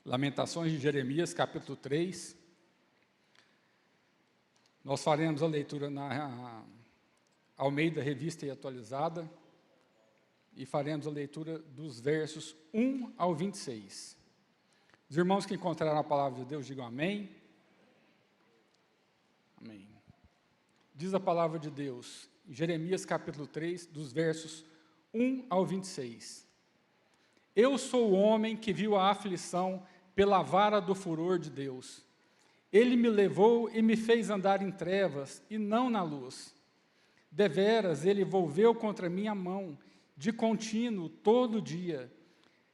Lamentações de Jeremias, capítulo 3. Nós faremos a leitura na Almeida Revista e Atualizada e faremos a leitura dos versos 1 ao 26. Os irmãos que encontraram a palavra de Deus, digam amém. Amém. Diz a palavra de Deus, em Jeremias capítulo 3, dos versos 1 ao 26. Eu sou o homem que viu a aflição pela vara do furor de Deus. Ele me levou e me fez andar em trevas e não na luz. Deveras, ele volveu contra mim a mão, de contínuo, todo dia.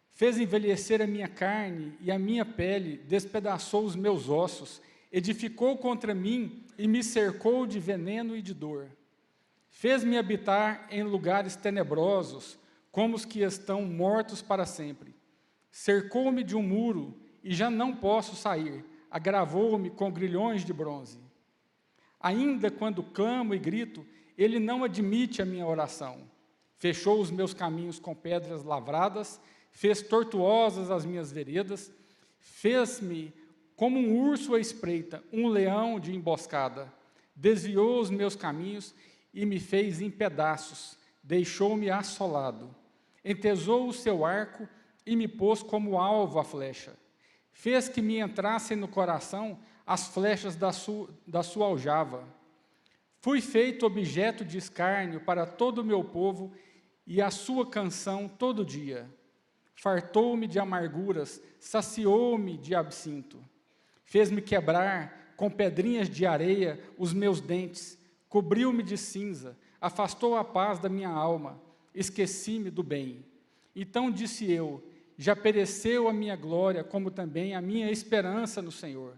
Fez envelhecer a minha carne e a minha pele, despedaçou os meus ossos, edificou contra mim e me cercou de veneno e de dor. Fez-me habitar em lugares tenebrosos, como os que estão mortos para sempre. Cercou-me de um muro e já não posso sair, agravou-me com grilhões de bronze. Ainda quando clamo e grito, ele não admite a minha oração. Fechou os meus caminhos com pedras lavradas, fez tortuosas as minhas veredas, fez-me como um urso à espreita, um leão de emboscada. Desviou os meus caminhos e me fez em pedaços, deixou-me assolado. Entesou o seu arco e me pôs como alvo a flecha. Fez que me entrassem no coração as flechas da sua aljava. Fui feito objeto de escárnio para todo o meu povo e a sua canção todo dia. Fartou-me de amarguras, saciou-me de absinto. Fez-me quebrar com pedrinhas de areia os meus dentes, cobriu-me de cinza, afastou a paz da minha alma, esqueci-me do bem. Então disse eu, já pereceu a minha glória, como também a minha esperança no Senhor.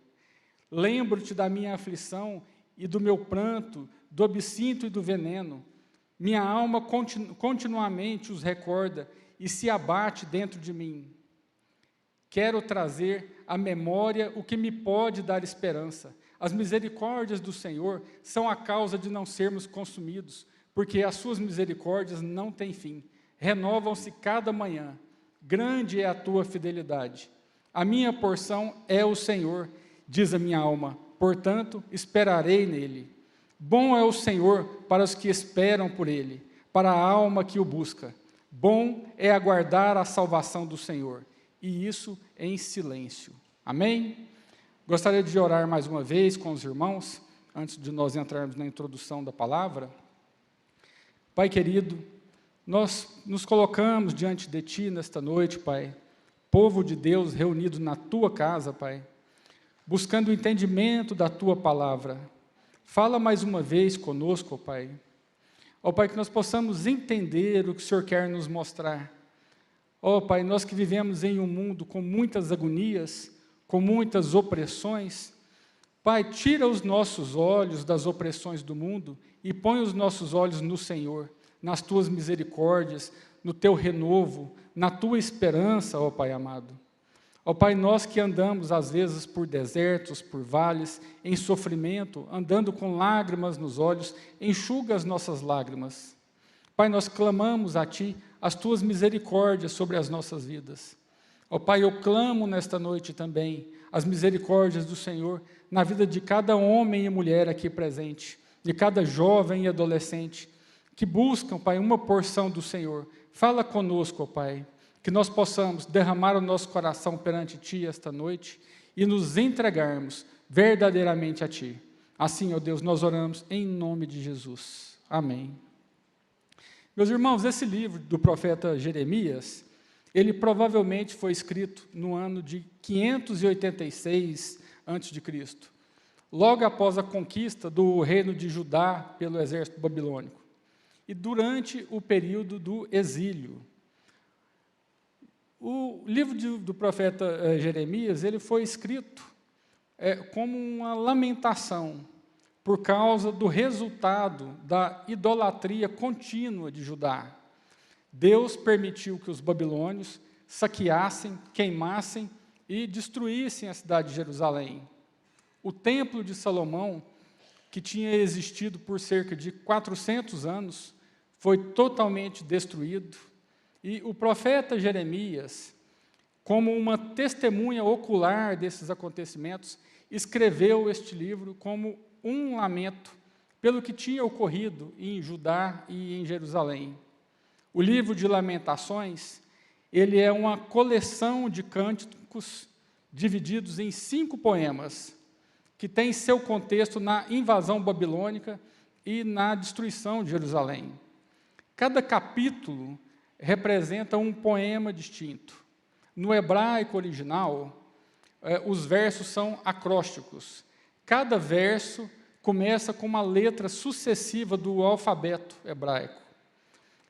Lembro-te da minha aflição e do meu pranto, do absinto e do veneno. Minha alma continuamente os recorda e se abate dentro de mim. Quero trazer à memória o que me pode dar esperança. As misericórdias do Senhor são a causa de não sermos consumidos, porque as suas misericórdias não têm fim. Renovam-se cada manhã. Grande é a tua fidelidade. A minha porção é o Senhor, diz a minha alma, portanto, esperarei nele. Bom é o Senhor para os que esperam por ele, para a alma que o busca. Bom é aguardar a salvação do Senhor, e isso em silêncio. Amém? Gostaria de orar mais uma vez com os irmãos, antes de nós entrarmos na introdução da palavra. Pai querido, nós nos colocamos diante de Ti nesta noite, Pai, povo de Deus reunido na Tua casa, Pai, buscando o entendimento da Tua palavra. Fala mais uma vez conosco, Pai. Ó Pai, que nós possamos entender o que o Senhor quer nos mostrar. Ó Pai, nós que vivemos em um mundo com muitas agonias, com muitas opressões, Pai, tira os nossos olhos das opressões do mundo e põe os nossos olhos no Senhor, nas Tuas misericórdias, no Teu renovo, na Tua esperança, ó Pai amado. Ó Pai, nós que andamos às vezes por desertos, por vales, em sofrimento, andando com lágrimas nos olhos, enxuga as nossas lágrimas. Pai, nós clamamos a Ti as Tuas misericórdias sobre as nossas vidas. Ó Pai, eu clamo nesta noite também as misericórdias do Senhor na vida de cada homem e mulher aqui presente, de cada jovem e adolescente, que buscam, Pai, uma porção do Senhor. Fala conosco, ó Pai, que nós possamos derramar o nosso coração perante Ti esta noite e nos entregarmos verdadeiramente a Ti. Assim, ó Deus, nós oramos em nome de Jesus. Amém. Meus irmãos, esse livro do profeta Jeremias, ele provavelmente foi escrito no ano de 586 a.C., logo após a conquista do reino de Judá pelo exército babilônico, e durante o período do exílio. O livro do profeta Jeremias, ele foi escrito como uma lamentação por causa do resultado da idolatria contínua de Judá. Deus permitiu que os babilônios saqueassem, queimassem e destruíssem a cidade de Jerusalém. O templo de Salomão, que tinha existido por cerca de 400 anos, foi totalmente destruído. E o profeta Jeremias como uma testemunha ocular desses acontecimentos, escreveu este livro como um lamento pelo que tinha ocorrido em Judá e em Jerusalém. O livro de Lamentações, ele é uma coleção de cânticos divididos em 5 poemas, que tem seu contexto na invasão babilônica e na destruição de Jerusalém. Cada capítulo representa um poema distinto. No hebraico original, os versos são acrósticos. Cada verso começa com uma letra sucessiva do alfabeto hebraico.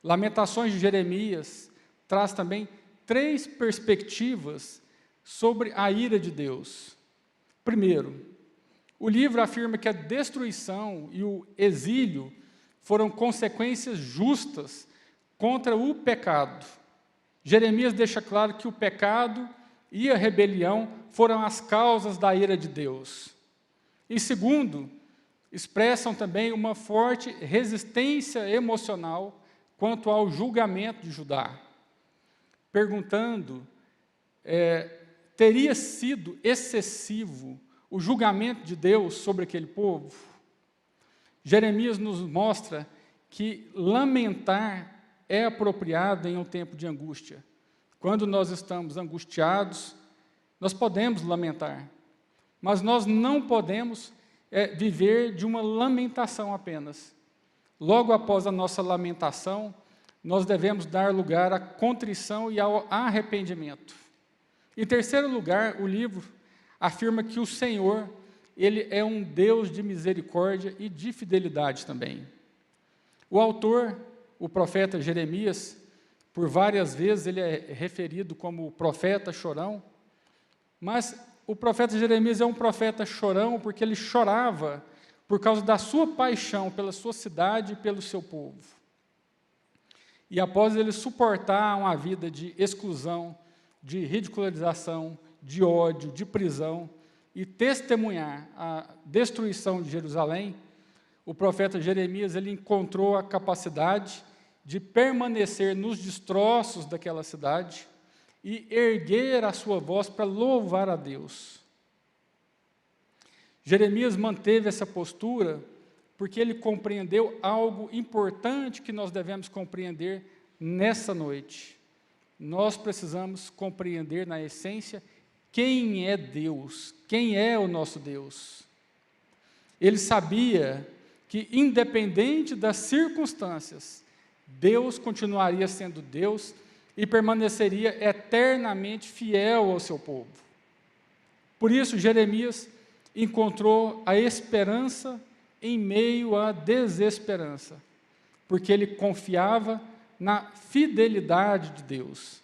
Lamentações de Jeremias traz também 3 perspectivas sobre a ira de Deus. Primeiro, o livro afirma que a destruição e o exílio foram consequências justas contra o pecado. Jeremias deixa claro que o pecado e a rebelião foram as causas da ira de Deus. E segundo, expressam também uma forte resistência emocional quanto ao julgamento de Judá, perguntando, teria sido excessivo o julgamento de Deus sobre aquele povo? Jeremias nos mostra que lamentar é apropriado em um tempo de angústia. Quando nós estamos angustiados, nós podemos lamentar, mas nós não podemos viver de uma lamentação apenas. Logo após a nossa lamentação, nós devemos dar lugar à contrição e ao arrependimento. Em terceiro lugar, o livro afirma que o Senhor, Ele é um Deus de misericórdia e de fidelidade também. O autor, o profeta Jeremias, por várias vezes ele é referido como o profeta chorão, mas o profeta Jeremias é um profeta chorão porque ele chorava por causa da sua paixão pela sua cidade e pelo seu povo. E após ele suportar uma vida de exclusão, de ridicularização, de ódio, de prisão, e testemunhar a destruição de Jerusalém, o profeta Jeremias ele encontrou a capacidade de permanecer nos destroços daquela cidade e erguer a sua voz para louvar a Deus. Jeremias manteve essa postura porque ele compreendeu algo importante que nós devemos compreender nessa noite. Nós precisamos compreender, na essência, quem é Deus, quem é o nosso Deus. Ele sabia que, independente das circunstâncias, Deus continuaria sendo Deus e permaneceria eternamente fiel ao seu povo. Por isso, Jeremias encontrou a esperança em meio à desesperança, porque ele confiava na fidelidade de Deus.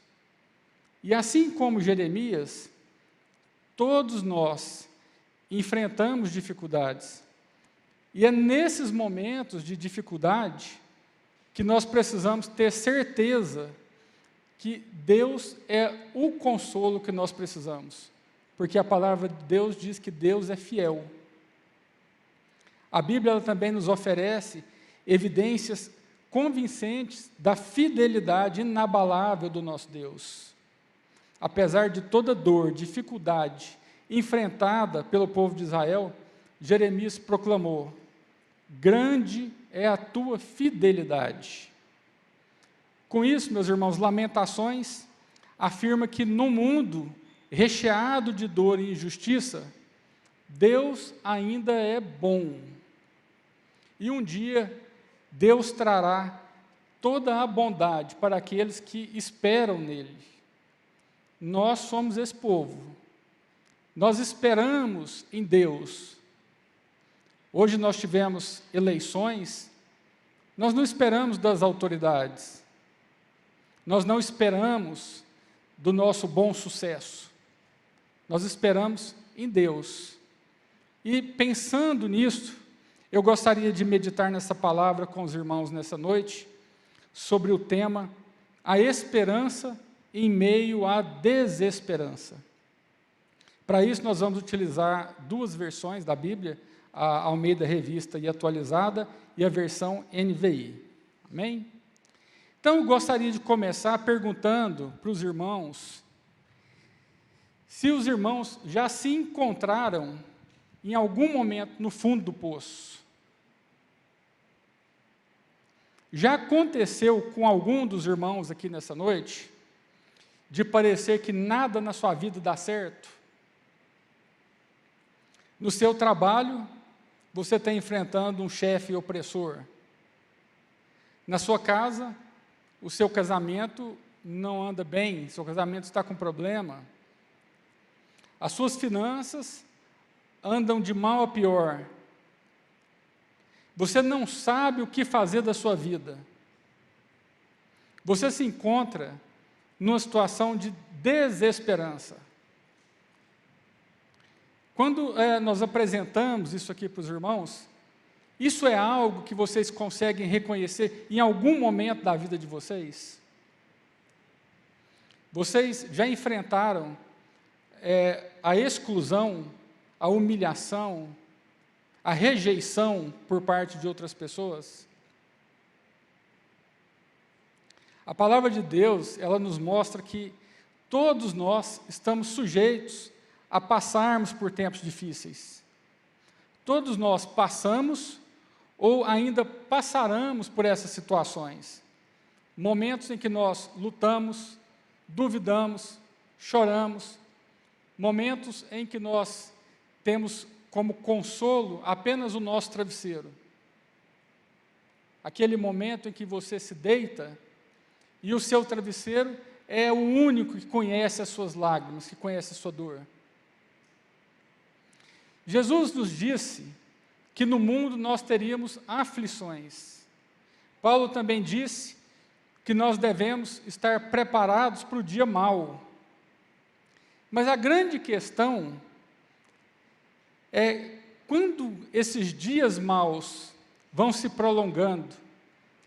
E assim como Jeremias, todos nós enfrentamos dificuldades. E é nesses momentos de dificuldade que nós precisamos ter certeza que Deus é o consolo que nós precisamos. Porque a palavra de Deus diz que Deus é fiel. A Bíblia ela também nos oferece evidências convincentes da fidelidade inabalável do nosso Deus. Apesar de toda dor, dificuldade enfrentada pelo povo de Israel, Jeremias proclamou: grande é a tua fidelidade. Com isso, meus irmãos, Lamentações afirma que no mundo recheado de dor e injustiça, Deus ainda é bom. E um dia, Deus trará toda a bondade para aqueles que esperam nele. Nós somos esse povo. Nós esperamos em Deus. Hoje nós tivemos eleições, nós não esperamos das autoridades. Nós não esperamos do nosso bom sucesso. Nós esperamos em Deus. E pensando nisso, eu gostaria de meditar nessa palavra com os irmãos nessa noite, sobre o tema, a esperança em meio à desesperança. Para isso, nós vamos utilizar 2 versões da Bíblia, a Almeida Revista e Atualizada e a versão NVI. Amém? Então, eu gostaria de começar perguntando para os irmãos, se os irmãos já se encontraram em algum momento no fundo do poço. Já aconteceu com algum dos irmãos aqui nessa noite, de parecer que nada na sua vida dá certo? No seu trabalho, você está enfrentando um chefe opressor. Na sua casa, o seu casamento não anda bem, seu casamento está com problema. As suas finanças andam de mal a pior. Você não sabe o que fazer da sua vida. Você se encontra numa situação de desesperança. Quando nós apresentamos isso aqui para os irmãos, isso é algo que vocês conseguem reconhecer em algum momento da vida de vocês? Vocês já enfrentaram a exclusão, a humilhação, a rejeição por parte de outras pessoas? A palavra de Deus, ela nos mostra que todos nós estamos sujeitos a passarmos por tempos difíceis. Todos nós passamos ou ainda passaremos por essas situações. Momentos em que nós lutamos, duvidamos, choramos, momentos em que nós temos como consolo apenas o nosso travesseiro. Aquele momento em que você se deita e o seu travesseiro é o único que conhece as suas lágrimas, que conhece a sua dor. Jesus nos disse que no mundo nós teríamos aflições. Paulo também disse que nós devemos estar preparados para o dia mau. Mas a grande questão é quando esses dias maus vão se prolongando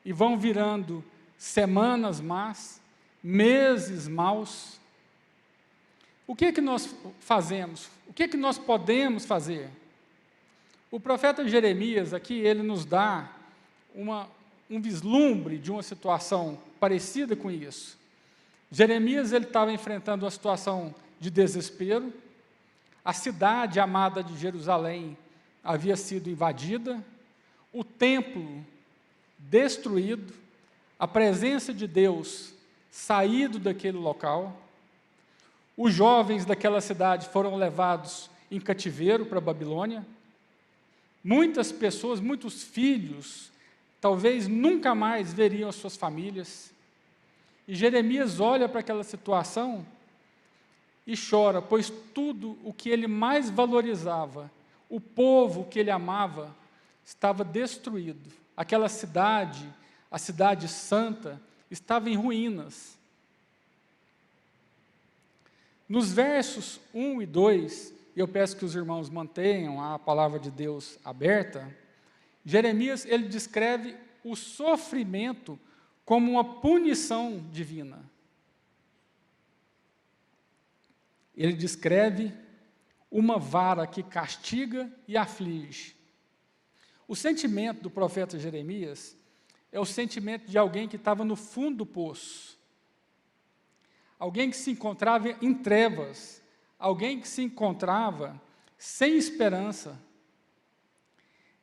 e vão virando semanas más, meses maus, o que é que nós fazemos? O que é que nós podemos fazer? O profeta Jeremias aqui, ele nos dá um vislumbre de uma situação parecida com isso. Jeremias, ele estava enfrentando uma situação de desespero. A cidade amada de Jerusalém havia sido invadida, o templo destruído, a presença de Deus saído daquele local. Os jovens daquela cidade foram levados em cativeiro para a Babilônia. Muitas pessoas, muitos filhos, talvez nunca mais veriam as suas famílias. E Jeremias olha para aquela situação e chora, pois tudo o que ele mais valorizava, o povo que ele amava, estava destruído. Aquela cidade, a cidade santa, estava em ruínas. Nos versos 1 e 2, e eu peço que os irmãos mantenham a palavra de Deus aberta, Jeremias, ele descreve o sofrimento como uma punição divina. Ele descreve uma vara que castiga e aflige. O sentimento do profeta Jeremias é o sentimento de alguém que estava no fundo do poço, alguém que se encontrava em trevas, alguém que se encontrava sem esperança.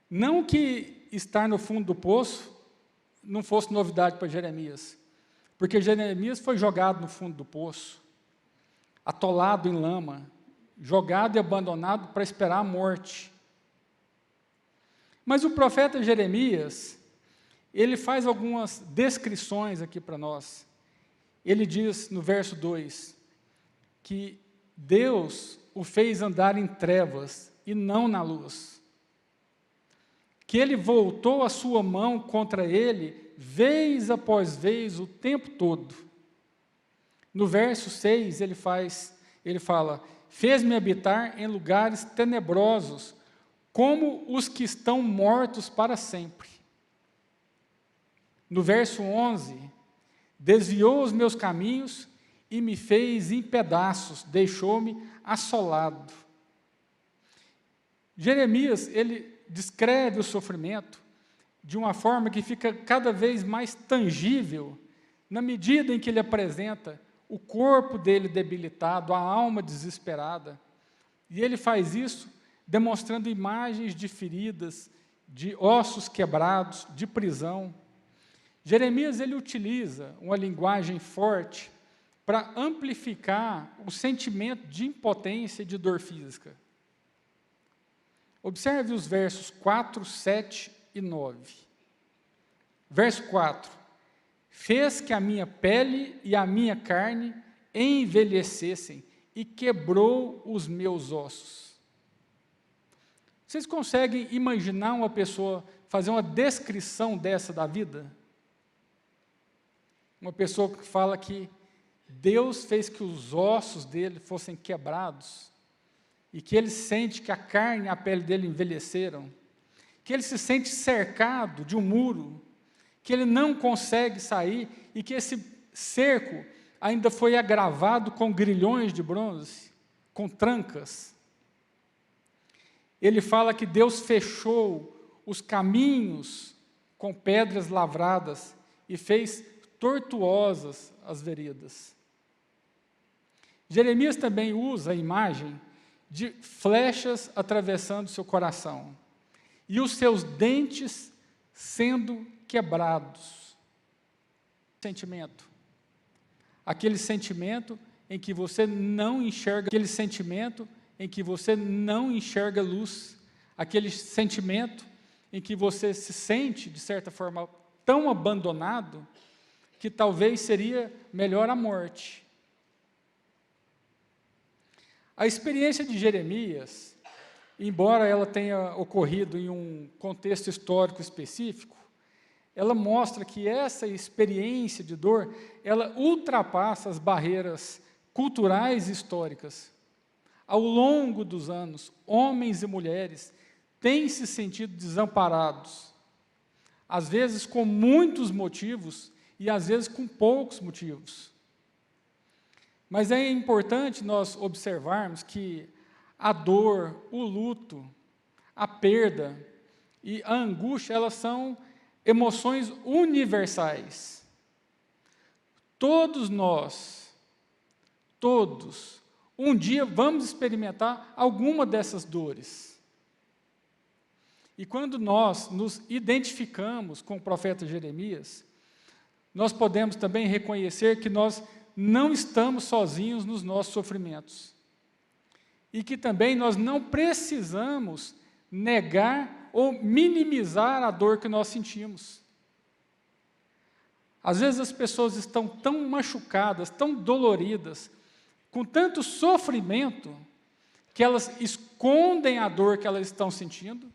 Não que estar no fundo do poço não fosse novidade para Jeremias, porque Jeremias foi jogado no fundo do poço, atolado em lama, jogado e abandonado para esperar a morte. Mas o profeta Jeremias, ele faz algumas descrições aqui para nós. Ele diz no verso 2, que Deus o fez andar em trevas e não na luz. Que ele voltou a sua mão contra ele, vez após vez, o tempo todo. No verso 6, ele fala, fez-me habitar em lugares tenebrosos, como os que estão mortos para sempre. No verso 11, desviou os meus caminhos e me fez em pedaços, deixou-me assolado. Jeremias, ele descreve o sofrimento de uma forma que fica cada vez mais tangível, na medida em que ele apresenta o corpo dele debilitado, a alma desesperada. E ele faz isso demonstrando imagens de feridas, de ossos quebrados, de prisão. Jeremias ele utiliza uma linguagem forte para amplificar o sentimento de impotência e de dor física. Observe os versos 4, 7 e 9. Verso 4. Fez que a minha pele e a minha carne envelhecessem e quebrou os meus ossos. Vocês conseguem imaginar uma pessoa fazer uma descrição dessa da vida? Uma pessoa que fala que Deus fez que os ossos dele fossem quebrados e que ele sente que a carne e a pele dele envelheceram, que ele se sente cercado de um muro, que ele não consegue sair e que esse cerco ainda foi agravado com grilhões de bronze, com trancas. Ele fala que Deus fechou os caminhos com pedras lavradas e fez tortuosas as veredas. Jeremias também usa a imagem de flechas atravessando seu coração e os seus dentes sendo quebrados. Sentimento. Aquele sentimento em que você não enxerga, aquele sentimento em que você não enxerga luz, aquele sentimento em que você se sente, de certa forma, tão abandonado, que talvez seria melhor a morte. A experiência de Jeremias, embora ela tenha ocorrido em um contexto histórico específico, ela mostra que essa experiência de dor, ela ultrapassa as barreiras culturais e históricas. Ao longo dos anos, homens e mulheres têm se sentido desamparados, às vezes com muitos motivos e às vezes com poucos motivos. Mas é importante nós observarmos que a dor, o luto, a perda e a angústia, elas são emoções universais. Todos nós, um dia vamos experimentar alguma dessas dores. E quando nós nos identificamos com o profeta Jeremias, nós podemos também reconhecer que nós não estamos sozinhos nos nossos sofrimentos. E que também nós não precisamos negar ou minimizar a dor que nós sentimos. Às vezes as pessoas estão tão machucadas, tão doloridas, com tanto sofrimento, que elas escondem a dor que elas estão sentindo,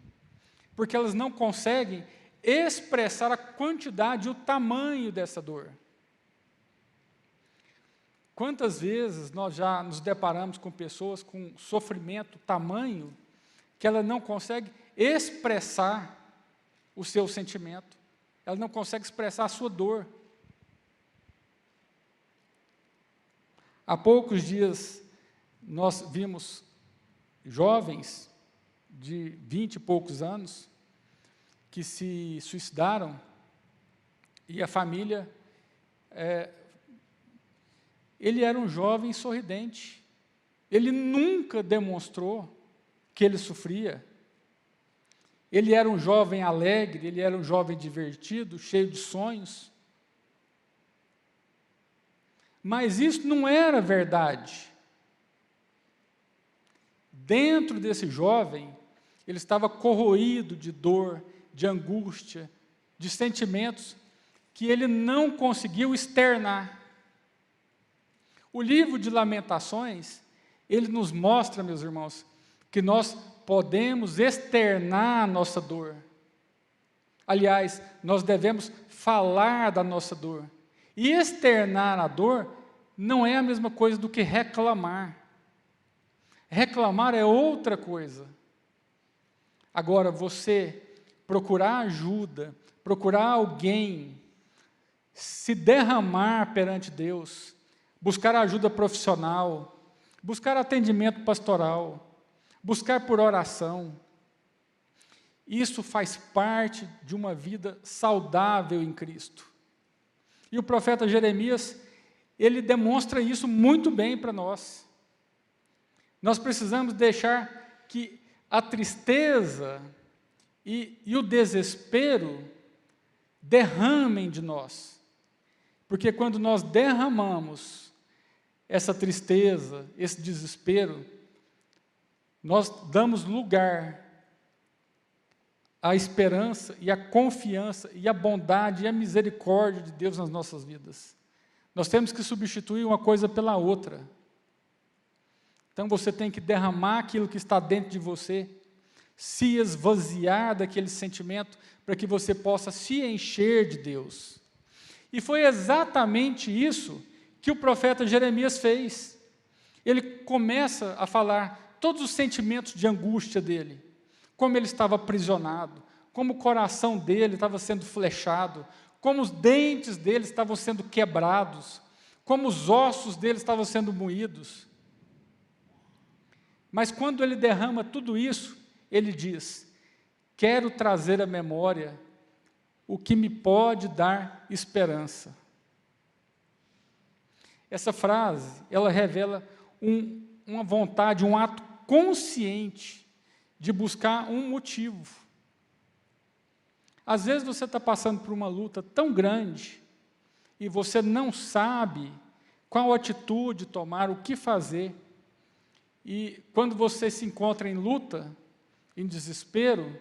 porque elas não conseguem expressar a quantidade e o tamanho dessa dor. Quantas vezes nós já nos deparamos com pessoas com sofrimento tamanho que ela não consegue expressar o seu sentimento, ela não consegue expressar a sua dor. Há poucos dias nós vimos jovens de 20 e poucos anos que se suicidaram e a família, ele era um jovem sorridente, ele nunca demonstrou que ele sofria, ele era um jovem alegre, ele era um jovem divertido, cheio de sonhos, mas isso não era verdade. Dentro desse jovem, ele estava corroído de dor, de angústia, de sentimentos que ele não conseguiu externar. O livro de Lamentações, ele nos mostra, meus irmãos, que nós podemos externar a nossa dor. Aliás, nós devemos falar da nossa dor. E externar a dor não é a mesma coisa do que reclamar. Reclamar é outra coisa. Agora, você procurar ajuda, procurar alguém, se derramar perante Deus, buscar ajuda profissional, buscar atendimento pastoral, buscar por oração, isso faz parte de uma vida saudável em Cristo. E o profeta Jeremias, ele demonstra isso muito bem para nós. Nós precisamos deixar que a tristeza e o desespero derramem de nós. Porque quando nós derramamos essa tristeza, esse desespero, nós damos lugar à esperança e à confiança e à bondade e à misericórdia de Deus nas nossas vidas. Nós temos que substituir uma coisa pela outra. Então você tem que derramar aquilo que está dentro de você, se esvaziar daquele sentimento, para que você possa se encher de Deus. E foi exatamente isso que o profeta Jeremias fez. Ele começa a falar todos os sentimentos de angústia dele, como ele estava aprisionado, como o coração dele estava sendo flechado, como os dentes dele estavam sendo quebrados, como os ossos dele estavam sendo moídos. Mas quando ele derrama tudo isso, ele diz: quero trazer à memória o que me pode dar esperança. Essa frase, ela revela uma vontade, um ato consciente de buscar um motivo. Às vezes você está passando por uma luta tão grande e você não sabe qual atitude tomar, o que fazer. E quando você se encontra em luta, em desespero,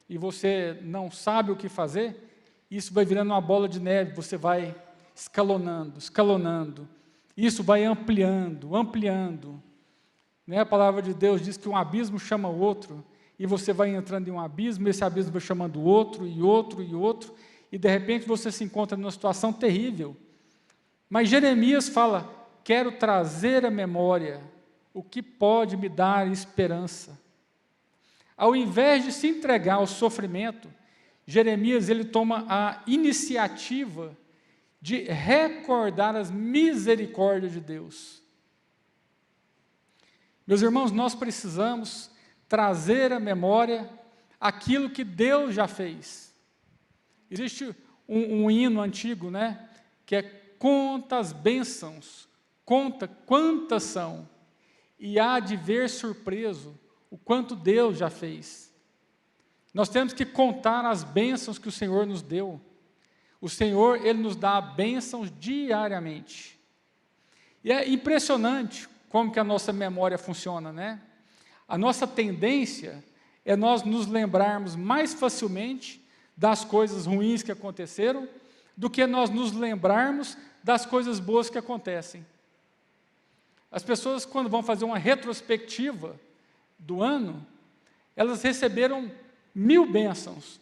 e você não sabe o que fazer, isso vai virando uma bola de neve, você vai escalonando, escalonando, isso vai ampliando, ampliando. Né? A palavra de Deus diz que um abismo chama o outro, e você vai entrando em um abismo, esse abismo vai chamando outro, e outro, e outro, e de repente você se encontra numa situação terrível. Mas Jeremias fala: quero trazer à memória o que pode me dar esperança. Ao invés de se entregar ao sofrimento, Jeremias ele toma a iniciativa de recordar as misericórdias de Deus. Meus irmãos, nós precisamos trazer à memória aquilo que Deus já fez. Existe um hino antigo, né, que é: conta as bênçãos, conta quantas são, e há de ver surpreso o quanto Deus já fez. Nós temos que contar as bênçãos que o Senhor nos deu. O Senhor, Ele nos dá bênçãos diariamente. E é impressionante como que a nossa memória funciona, né? A nossa tendência é nós nos lembrarmos mais facilmente das coisas ruins que aconteceram do que nós nos lembrarmos das coisas boas que acontecem. As pessoas, quando vão fazer uma retrospectiva do ano, elas receberam 1000 bênçãos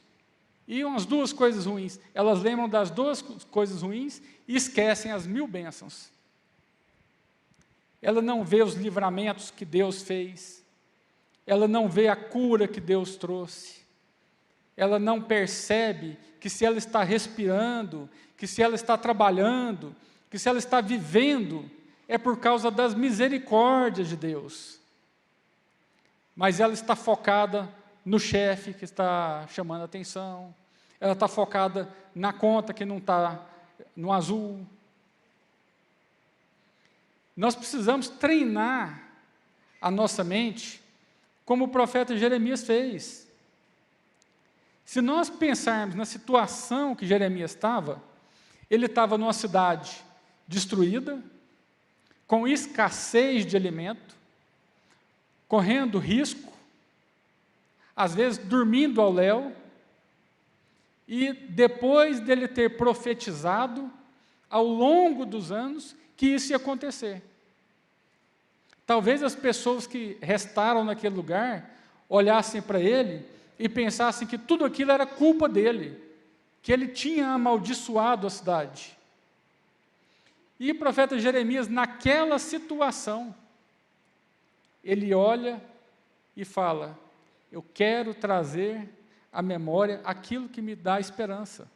e umas 2 coisas ruins. Elas lembram das 2 coisas ruins e esquecem as 1000 bênçãos. Ela não vê os livramentos que Deus fez, ela não vê a cura que Deus trouxe, ela não percebe que se ela está respirando, que se ela está trabalhando, que se ela está vivendo, é por causa das misericórdias de Deus. Mas ela está focada no chefe que está chamando a atenção, ela está focada na conta que não está no azul. Nós precisamos treinar a nossa mente como o profeta Jeremias fez. Se nós pensarmos na situação que Jeremias estava, ele estava numa cidade destruída, com escassez de alimento, correndo risco, às vezes dormindo ao léu, e depois dele ter profetizado, ao longo dos anos, que isso ia acontecer. Talvez as pessoas que restaram naquele lugar olhassem para ele e pensassem que tudo aquilo era culpa dele, que ele tinha amaldiçoado a cidade. E o profeta Jeremias, naquela situação, ele olha e fala: eu quero trazer à memória aquilo que me dá esperança.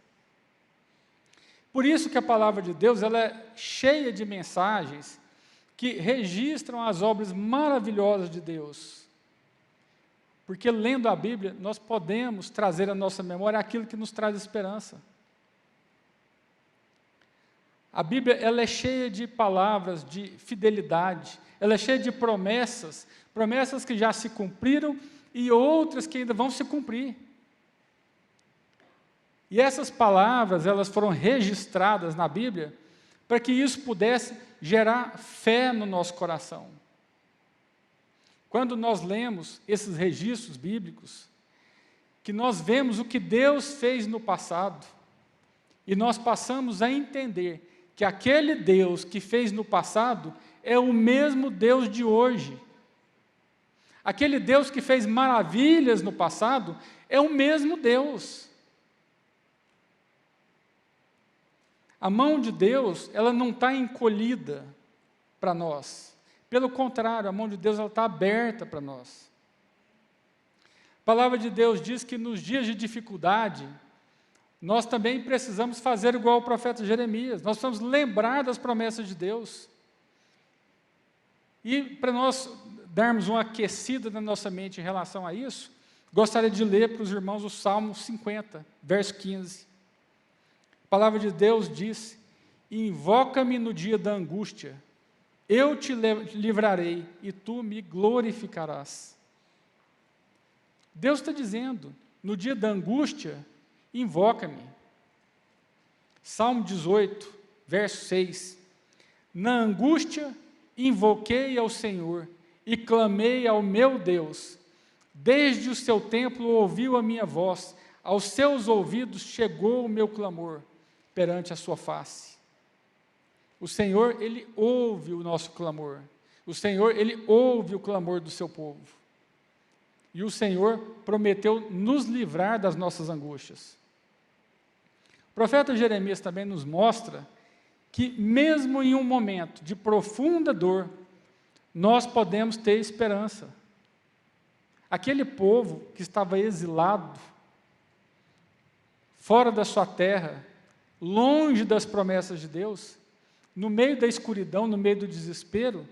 Por isso que a palavra de Deus ela é cheia de mensagens que registram as obras maravilhosas de Deus. Porque lendo a Bíblia, nós podemos trazer à nossa memória aquilo que nos traz esperança. A Bíblia, ela é cheia de palavras de fidelidade, ela é cheia de promessas, promessas que já se cumpriram e outras que ainda vão se cumprir. E essas palavras, elas foram registradas na Bíblia para que isso pudesse gerar fé no nosso coração. Quando nós lemos esses registros bíblicos, que nós vemos o que Deus fez no passado, e nós passamos a entender que aquele Deus que fez no passado é o mesmo Deus de hoje. Aquele Deus que fez maravilhas no passado é o mesmo Deus. A mão de Deus, ela não está encolhida para nós. Pelo contrário, a mão de Deus está aberta para nós. A palavra de Deus diz que nos dias de dificuldade, nós também precisamos fazer igual o profeta Jeremias. Nós precisamos lembrar das promessas de Deus. E para nós darmos uma aquecida na nossa mente em relação a isso, gostaria de ler para os irmãos o Salmo 50, verso 15. A palavra de Deus diz: invoca-me no dia da angústia, eu te livrarei e tu me glorificarás. Deus está dizendo, no dia da angústia, invoca-me. Salmo 18, verso 6. Na angústia, invoquei ao Senhor e clamei ao meu Deus. Desde o seu templo ouviu a minha voz, aos seus ouvidos chegou o meu clamor perante a sua face. O Senhor, Ele ouve o nosso clamor. O Senhor, Ele ouve o clamor do seu povo. E o Senhor prometeu nos livrar das nossas angústias. O profeta Jeremias também nos mostra que mesmo em um momento de profunda dor, nós podemos ter esperança. Aquele povo que estava exilado, fora da sua terra, longe das promessas de Deus, no meio da escuridão, no meio do desespero,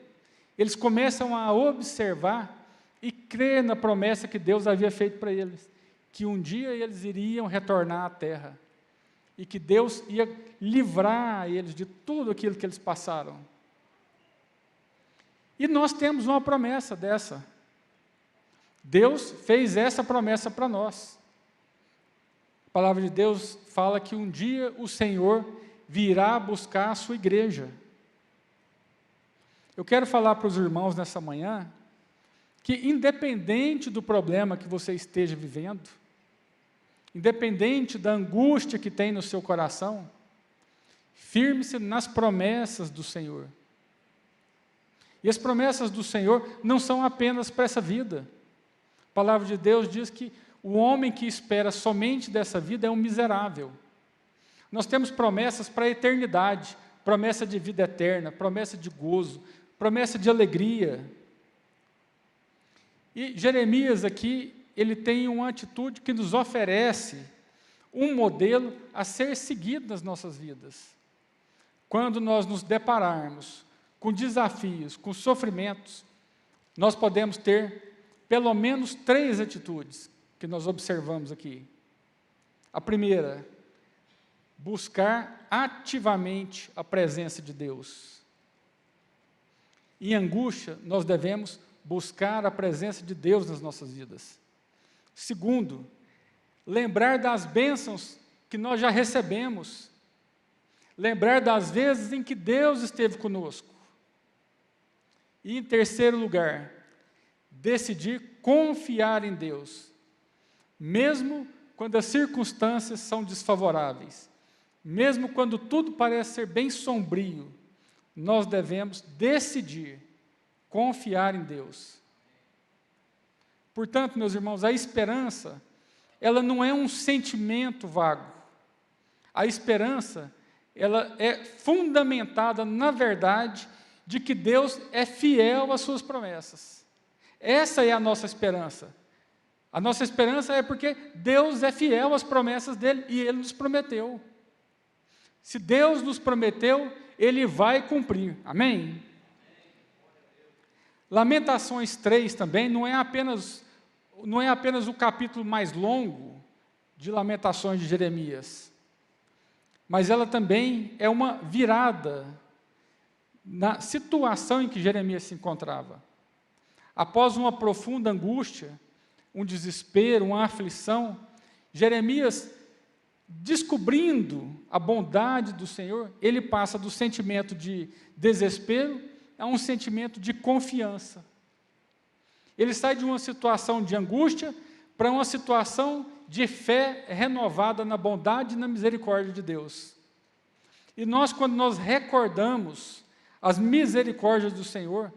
eles começam a observar e crer na promessa que Deus havia feito para eles, que um dia eles iriam retornar à terra, e que Deus ia livrar eles de tudo aquilo que eles passaram. E nós temos uma promessa dessa. Deus fez essa promessa para nós. A palavra de Deus fala que um dia o Senhor virá buscar a sua igreja. Eu quero falar para os irmãos nessa manhã, que independente do problema que você esteja vivendo, independente da angústia que tem no seu coração, firme-se nas promessas do Senhor. E as promessas do Senhor não são apenas para essa vida. A palavra de Deus diz que o homem que espera somente dessa vida é um miserável. Nós temos promessas para a eternidade, promessa de vida eterna, promessa de gozo, promessa de alegria. E Jeremias aqui, ele tem uma atitude que nos oferece um modelo a ser seguido nas nossas vidas. Quando nós nos depararmos com desafios, com sofrimentos, nós podemos ter pelo menos 3 atitudes que nós observamos aqui. A primeira, buscar ativamente a presença de Deus. Em angústia, nós devemos buscar a presença de Deus nas nossas vidas. Segundo, lembrar das bênçãos que nós já recebemos. Lembrar das vezes em que Deus esteve conosco. E em terceiro lugar, decidir confiar em Deus, mesmo quando as circunstâncias são desfavoráveis, mesmo quando tudo parece ser bem sombrio, nós devemos decidir confiar em Deus. Portanto, meus irmãos, a esperança, ela não é um sentimento vago. A esperança, ela é fundamentada na verdade de que Deus é fiel às suas promessas. Essa é a nossa esperança. A nossa esperança é porque Deus é fiel às promessas dele e Ele nos prometeu. Se Deus nos prometeu, Ele vai cumprir. Amém? Lamentações 3 também não é apenas o capítulo mais longo de Lamentações de Jeremias. mas ela também é uma virada na situação em que Jeremias se encontrava. Após uma profunda angústia, um desespero, uma aflição, Jeremias, descobrindo a bondade do Senhor, ele passa do sentimento de desespero a um sentimento de confiança. Ele sai de uma situação de angústia para uma situação de fé renovada na bondade e na misericórdia de Deus. E nós, quando nós recordamos as misericórdias do Senhor,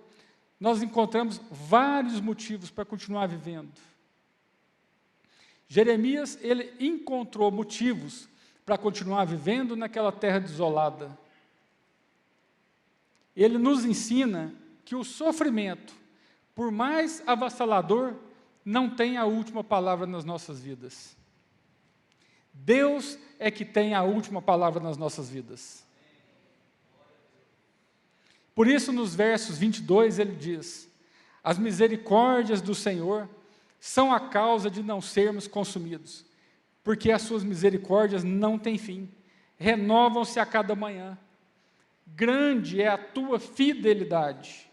nós encontramos vários motivos para continuar vivendo. Jeremias, ele encontrou motivos para continuar vivendo naquela terra desolada. Ele nos ensina que o sofrimento, por mais avassalador, não tem a última palavra nas nossas vidas. Deus é que tem a última palavra nas nossas vidas. Por isso, nos versos 22, ele diz: as misericórdias do Senhor são a causa de não sermos consumidos, porque as suas misericórdias não têm fim, renovam-se a cada manhã. Grande é a tua fidelidade.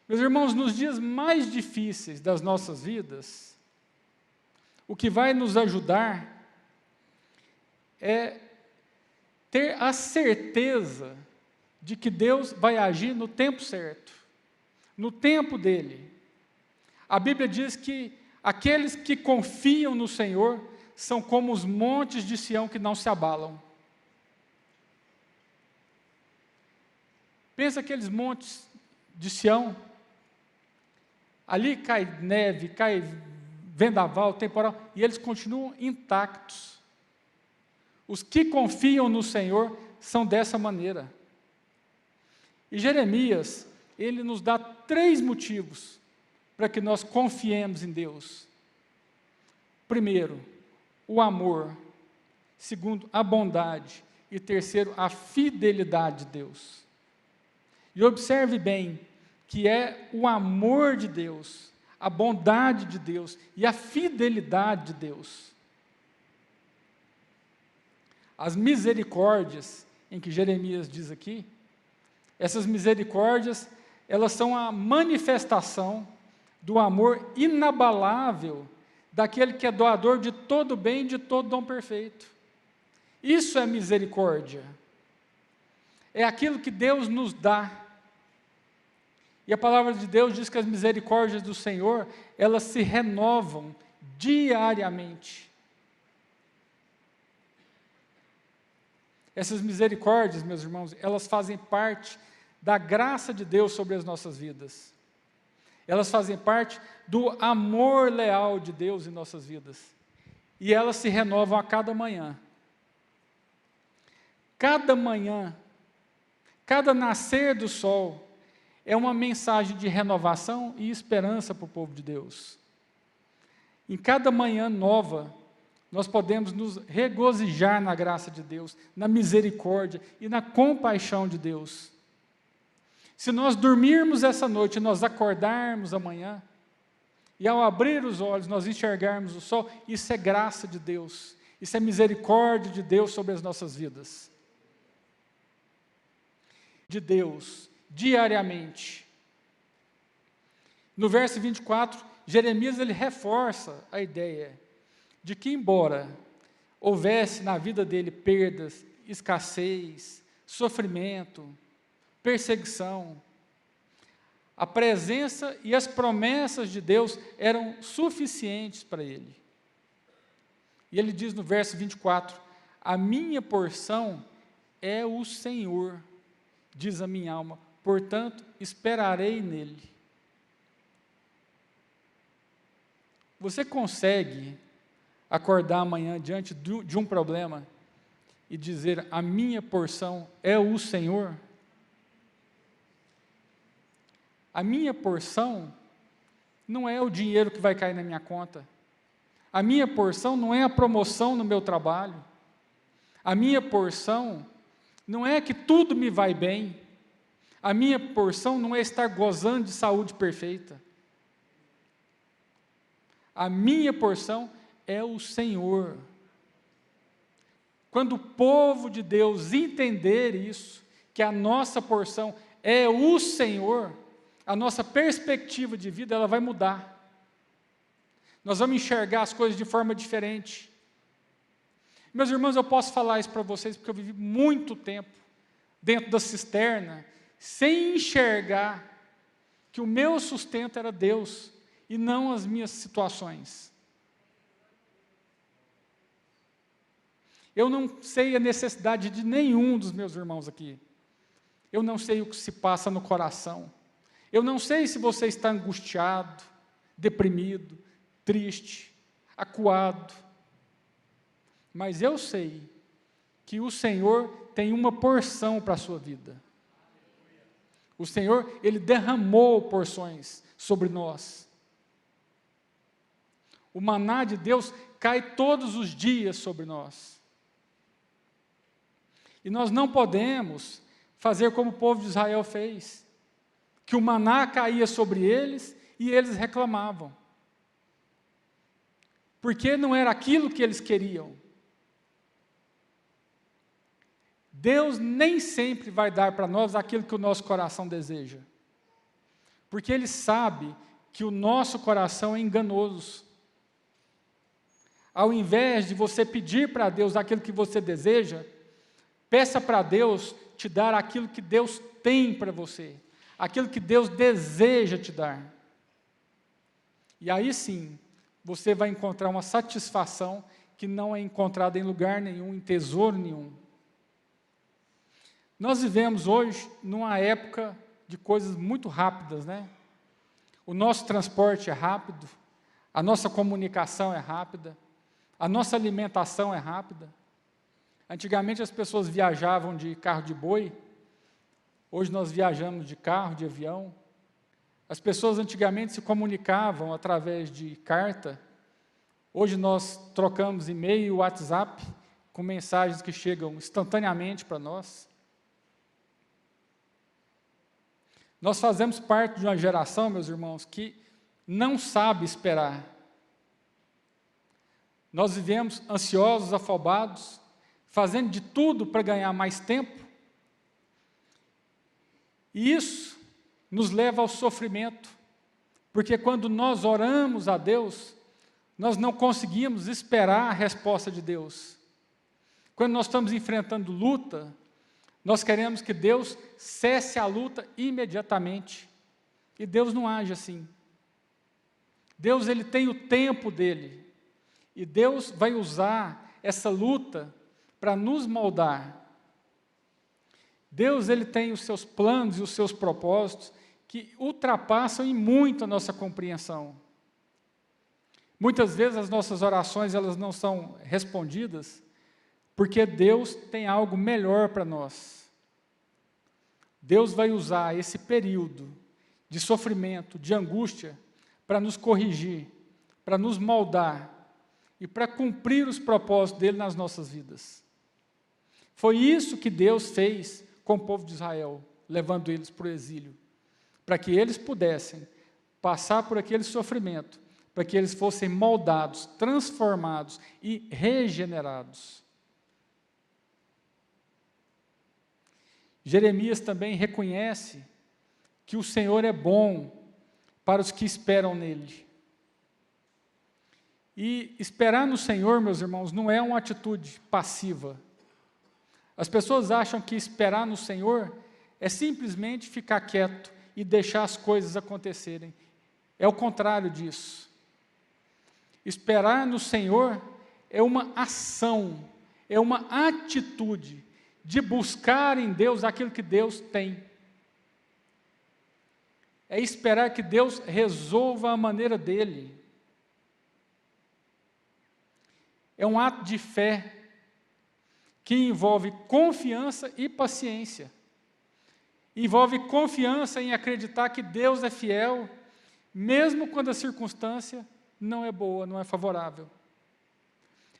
Meus irmãos, nos dias mais difíceis das nossas vidas, o que vai nos ajudar é ter a certeza de que Deus vai agir no tempo certo, no tempo dele. A Bíblia diz que aqueles que confiam no Senhor são como os montes de Sião que não se abalam. Pensa aqueles montes de Sião, ali cai neve, cai vendaval, temporal, e eles continuam intactos. Os que confiam no Senhor são dessa maneira. E Jeremias, ele nos dá 3 motivos para que nós confiemos em Deus. Primeiro, o amor. Segundo, a bondade. E terceiro, a fidelidade de Deus. E observe bem que é o amor de Deus, a bondade de Deus e a fidelidade de Deus. As misericórdias em que Jeremias diz aqui, essas misericórdias, elas são a manifestação do amor inabalável daquele que é doador de todo bem e de todo dom perfeito. Isso é misericórdia. É aquilo que Deus nos dá. E a palavra de Deus diz que as misericórdias do Senhor, elas se renovam diariamente. Essas misericórdias, meus irmãos, elas fazem parte da graça de Deus sobre as nossas vidas. Elas fazem parte do amor leal de Deus em nossas vidas. E elas se renovam a cada manhã. Cada manhã, cada nascer do sol, é uma mensagem de renovação e esperança para o povo de Deus. Em cada manhã nova, nós podemos nos regozijar na graça de Deus, na misericórdia e na compaixão de Deus. Se nós dormirmos essa noite e nós acordarmos amanhã, e ao abrir os olhos nós enxergarmos o sol, isso é graça de Deus, isso é misericórdia de Deus sobre as nossas vidas. De Deus, diariamente. No verso 24, Jeremias ele reforça a ideia de que, embora houvesse na vida dele perdas, escassez, sofrimento, perseguição, a presença e as promessas de Deus eram suficientes para ele. E ele diz no verso 24: a minha porção é o Senhor, diz a minha alma, portanto, esperarei nele. Você consegue acordar amanhã diante de um problema e dizer: a minha porção é o Senhor? A minha porção não é o dinheiro que vai cair na minha conta. A minha porção não é a promoção no meu trabalho. A minha porção não é que tudo me vai bem. A minha porção não é estar gozando de saúde perfeita. A minha porção é o Senhor. Quando o povo de Deus entender isso, que a nossa porção é o Senhor, a nossa perspectiva de vida, ela vai mudar. Nós vamos enxergar as coisas de forma diferente. Meus irmãos, eu posso falar isso para vocês, porque eu vivi muito tempo dentro da cisterna, sem enxergar que o meu sustento era Deus, e não as minhas situações. Eu não sei a necessidade de nenhum dos meus irmãos aqui. Eu não sei o que se passa no coração. Eu não sei se você está angustiado, deprimido, triste, acuado. Mas eu sei que o Senhor tem uma porção para a sua vida. O Senhor, Ele derramou porções sobre nós. O maná de Deus cai todos os dias sobre nós. E nós não podemos fazer como o povo de Israel fez, que o maná caía sobre eles e eles reclamavam. Porque não era aquilo que eles queriam. Deus nem sempre vai dar para nós aquilo que o nosso coração deseja. Porque Ele sabe que o nosso coração é enganoso. Ao invés de você pedir para Deus aquilo que você deseja, peça para Deus te dar aquilo que Deus tem para você, aquilo que Deus deseja te dar. E aí sim, você vai encontrar uma satisfação que não é encontrada em lugar nenhum, em tesouro nenhum. Nós vivemos hoje numa época de coisas muito rápidas, né? O nosso transporte é rápido, a nossa comunicação é rápida, a nossa alimentação é rápida. Antigamente as pessoas viajavam de carro de boi, hoje nós viajamos de carro, de avião. As pessoas antigamente se comunicavam através de carta, hoje nós trocamos e-mail e WhatsApp com mensagens que chegam instantaneamente para nós. Nós fazemos parte de uma geração, meus irmãos, que não sabe esperar. Nós vivemos ansiosos, afobados, fazendo de tudo para ganhar mais tempo. E isso nos leva ao sofrimento, porque quando nós oramos a Deus, nós não conseguimos esperar a resposta de Deus. Quando nós estamos enfrentando luta, nós queremos que Deus cesse a luta imediatamente. E Deus não age assim. Deus, Ele tem o tempo dEle. E Deus vai usar essa luta para nos moldar. Deus, Ele tem os seus planos e os seus propósitos que ultrapassam em muito a nossa compreensão. Muitas vezes as nossas orações elas não são respondidas porque Deus tem algo melhor para nós. Deus vai usar esse período de sofrimento, de angústia, para nos corrigir, para nos moldar e para cumprir os propósitos dele nas nossas vidas. Foi isso que Deus fez com o povo de Israel, levando eles para o exílio, para que eles pudessem passar por aquele sofrimento, para que eles fossem moldados, transformados e regenerados. Jeremias também reconhece que o Senhor é bom para os que esperam nele. E esperar no Senhor, meus irmãos, não é uma atitude passiva. As pessoas acham que esperar no Senhor é simplesmente ficar quieto e deixar as coisas acontecerem. É o contrário disso. Esperar no Senhor é uma ação, é uma atitude de buscar em Deus aquilo que Deus tem. É esperar que Deus resolva a maneira dele. É um ato de fé que envolve confiança e paciência. Envolve confiança em acreditar que Deus é fiel, mesmo quando a circunstância não é boa, não é favorável.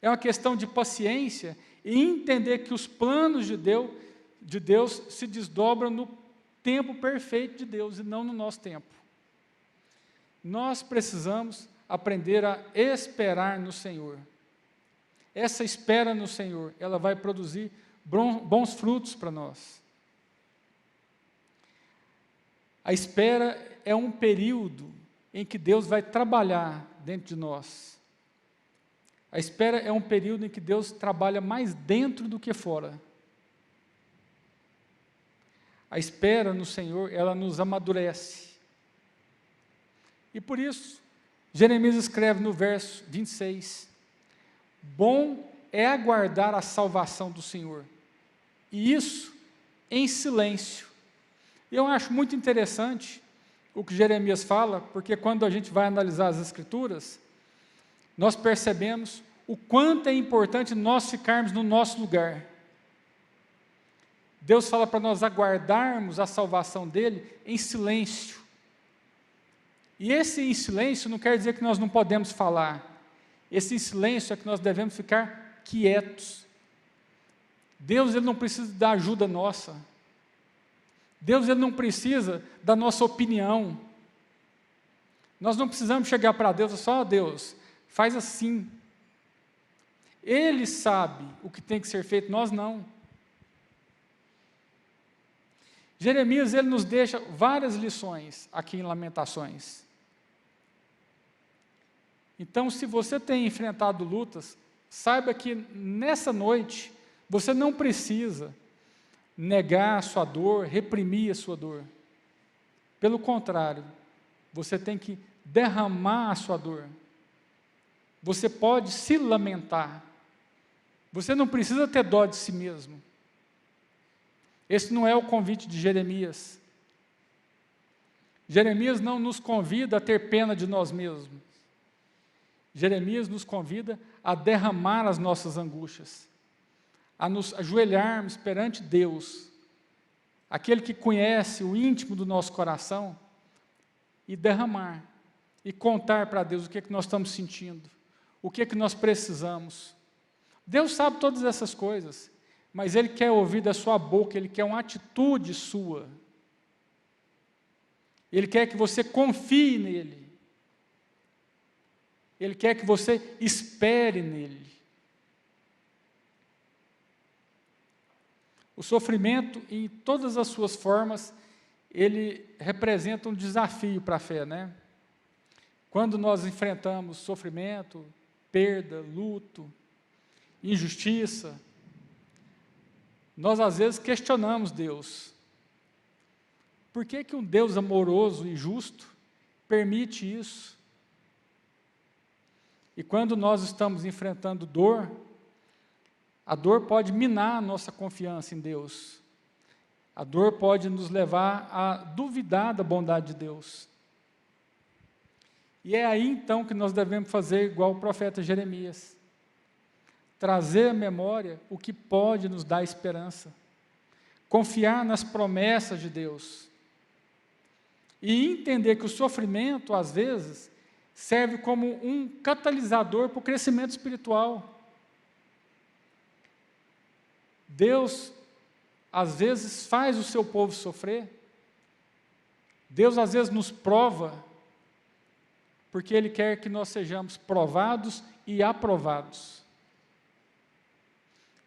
É uma questão de paciência e entender que os planos de Deus se desdobram no tempo perfeito de Deus e não no nosso tempo. Nós precisamos aprender a esperar no Senhor. essa espera no Senhor, ela vai produzir bons frutos para nós. A espera é um período em que Deus vai trabalhar dentro de nós. A espera é um período em que Deus trabalha mais dentro do que fora. A espera no Senhor, ela nos amadurece. E por isso, Jeremias escreve no verso 26, bom é aguardar a salvação do Senhor, e isso em silêncio. Eu acho muito interessante o que Jeremias fala, porque quando a gente vai analisar as Escrituras, nós percebemos o quanto é importante nós ficarmos no nosso lugar. Deus fala para nós aguardarmos a salvação dele em silêncio. E esse em silêncio não quer dizer que nós não podemos falar. Esse em silêncio é que nós devemos ficar quietos. Deus, ele não precisa da ajuda nossa. Deus, ele não precisa da nossa opinião. Nós não precisamos chegar para Deus e falar, Deus, faz assim. Ele sabe o que tem que ser feito, nós não. Jeremias, ele nos deixa várias lições aqui em Lamentações. Então, se você tem enfrentado lutas, saiba que nessa noite, você não precisa negar a sua dor, reprimir a sua dor. Pelo contrário, você tem que derramar a sua dor. Você pode se lamentar. Você não precisa ter dó de si mesmo. Esse não é o convite de Jeremias. Jeremias não nos convida a ter pena de nós mesmos. Jeremias nos convida a derramar as nossas angústias, a nos ajoelharmos perante Deus, aquele que conhece o íntimo do nosso coração, e derramar, e contar para Deus o que é que nós estamos sentindo, o que é que nós precisamos. Deus sabe todas essas coisas, mas Ele quer ouvir da sua boca, Ele quer uma atitude sua. Ele quer que você confie nele. Ele quer que você espere nele. O sofrimento, em todas as suas formas, ele representa um desafio para a fé, né? Quando nós enfrentamos sofrimento, perda, luto, injustiça, nós às vezes questionamos Deus. Por que que um Deus amoroso e justo permite isso? E quando nós estamos enfrentando dor, a dor pode minar a nossa confiança em Deus. A dor pode nos levar a duvidar da bondade de Deus. E é aí então que nós devemos fazer igual o profeta Jeremias. Trazer à memória o que pode nos dar esperança. Confiar nas promessas de Deus. E entender que o sofrimento, às vezes, serve como um catalisador para o crescimento espiritual. Deus, às vezes, faz o seu povo sofrer. Deus, às vezes, nos prova, porque Ele quer que nós sejamos provados e aprovados.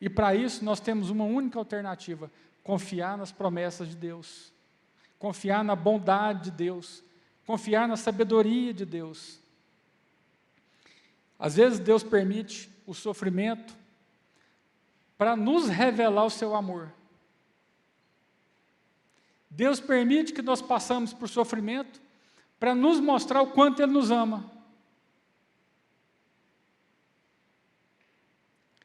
E para isso, nós temos uma única alternativa: confiar nas promessas de Deus, confiar na bondade de Deus, confiar na sabedoria de Deus. Às vezes, Deus permite o sofrimento para nos revelar o seu amor. Deus permite que nós passamos por sofrimento para nos mostrar o quanto Ele nos ama.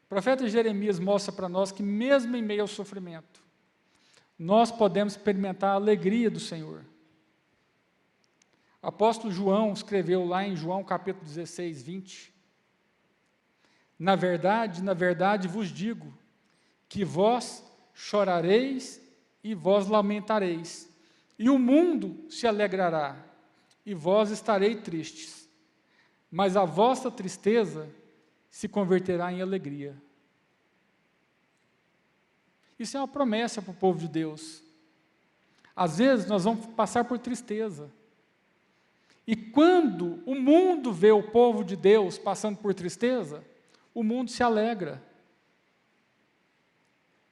O profeta Jeremias mostra para nós que mesmo em meio ao sofrimento, nós podemos experimentar a alegria do Senhor. O apóstolo João escreveu lá em João capítulo 16, 20, na verdade vos digo, que vós chorareis e vós lamentareis, e o mundo se alegrará, e vós estareis tristes, mas a vossa tristeza se converterá em alegria. Isso é uma promessa para o povo de Deus. Às vezes nós vamos passar por tristeza, e quando o mundo vê o povo de Deus passando por tristeza, o mundo se alegra.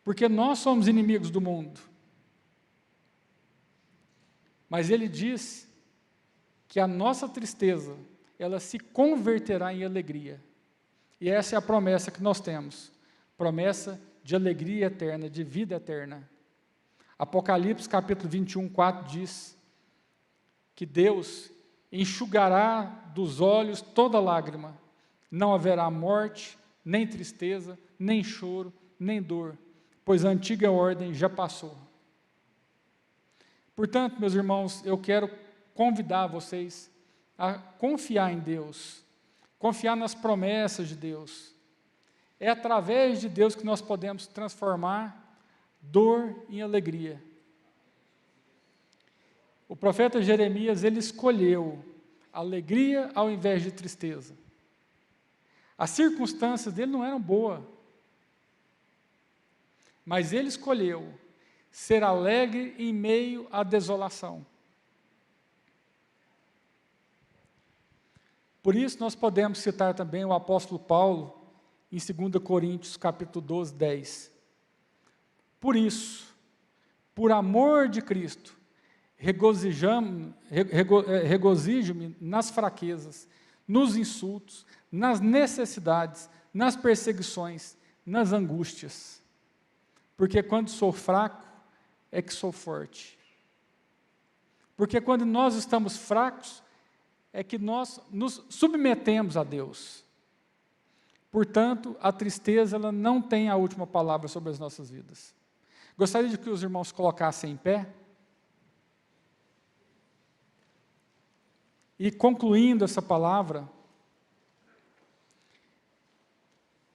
Porque nós somos inimigos do mundo. Mas ele diz que a nossa tristeza, ela se converterá em alegria. E essa é a promessa que nós temos. Promessa de alegria eterna, de vida eterna. Apocalipse capítulo 21, 4 diz que Deus enxugará dos olhos toda lágrima. Não haverá morte, nem tristeza, nem choro, nem dor, pois a antiga ordem já passou. Portanto, meus irmãos, eu quero convidar vocês a confiar em Deus, confiar nas promessas de Deus. É através de Deus que nós podemos transformar dor em alegria. O profeta Jeremias, ele escolheu alegria ao invés de tristeza. As circunstâncias dele não eram boas, mas ele escolheu ser alegre em meio à desolação. Por isso nós podemos citar também o apóstolo Paulo em 2 Coríntios capítulo 12, 10. Por isso, por amor de Cristo, regozijo-me nas fraquezas, nos insultos, nas necessidades, nas perseguições, nas angústias. Porque quando sou fraco, é que sou forte. Porque quando nós estamos fracos, é que nós nos submetemos a Deus. Portanto, a tristeza ela não tem a última palavra sobre as nossas vidas. Gostaria de que os irmãos colocassem em pé. E concluindo essa palavra,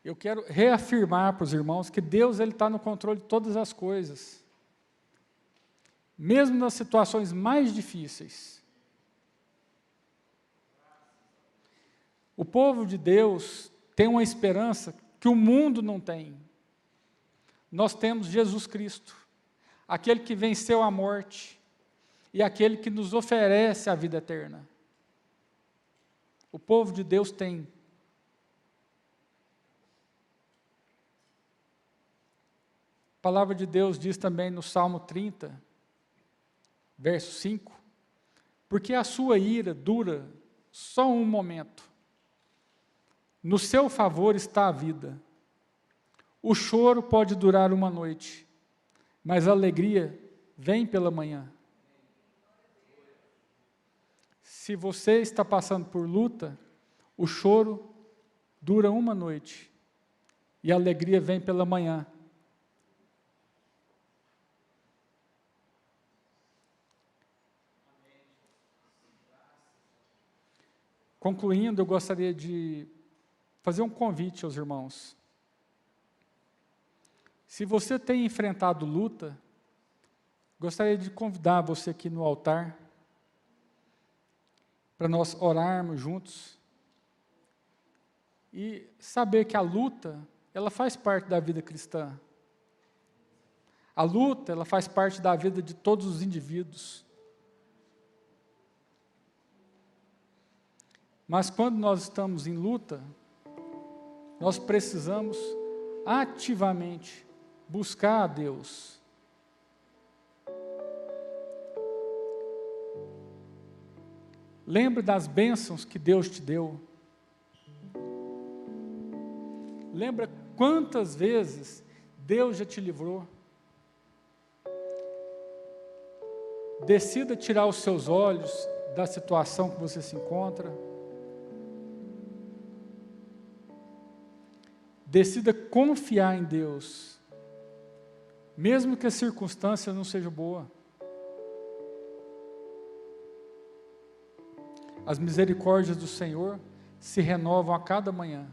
eu quero reafirmar para os irmãos que Deus está no controle de todas as coisas. Mesmo nas situações mais difíceis. O povo de Deus tem uma esperança que o mundo não tem. Nós temos Jesus Cristo, aquele que venceu a morte e aquele que nos oferece a vida eterna. O povo de Deus tem. A palavra de Deus diz também no Salmo 30, verso 5, porque a sua ira dura só um momento. No seu favor está a vida. O choro pode durar uma noite, mas a alegria vem pela manhã. Se você está passando por luta, o choro dura uma noite, e a alegria vem pela manhã. Concluindo, eu gostaria de fazer um convite aos irmãos. Se você tem enfrentado luta, gostaria de convidar você aqui no altar, para nós orarmos juntos, e saber que a luta, ela faz parte da vida cristã. A luta, ela faz parte da vida de todos os indivíduos. Mas quando nós estamos em luta, nós precisamos ativamente buscar a Deus. Lembre das bênçãos que Deus te deu. Lembra quantas vezes Deus já te livrou. Decida tirar os seus olhos da situação que você se encontra. Decida confiar em Deus, mesmo que a circunstância não seja boa. As misericórdias do Senhor se renovam a cada manhã.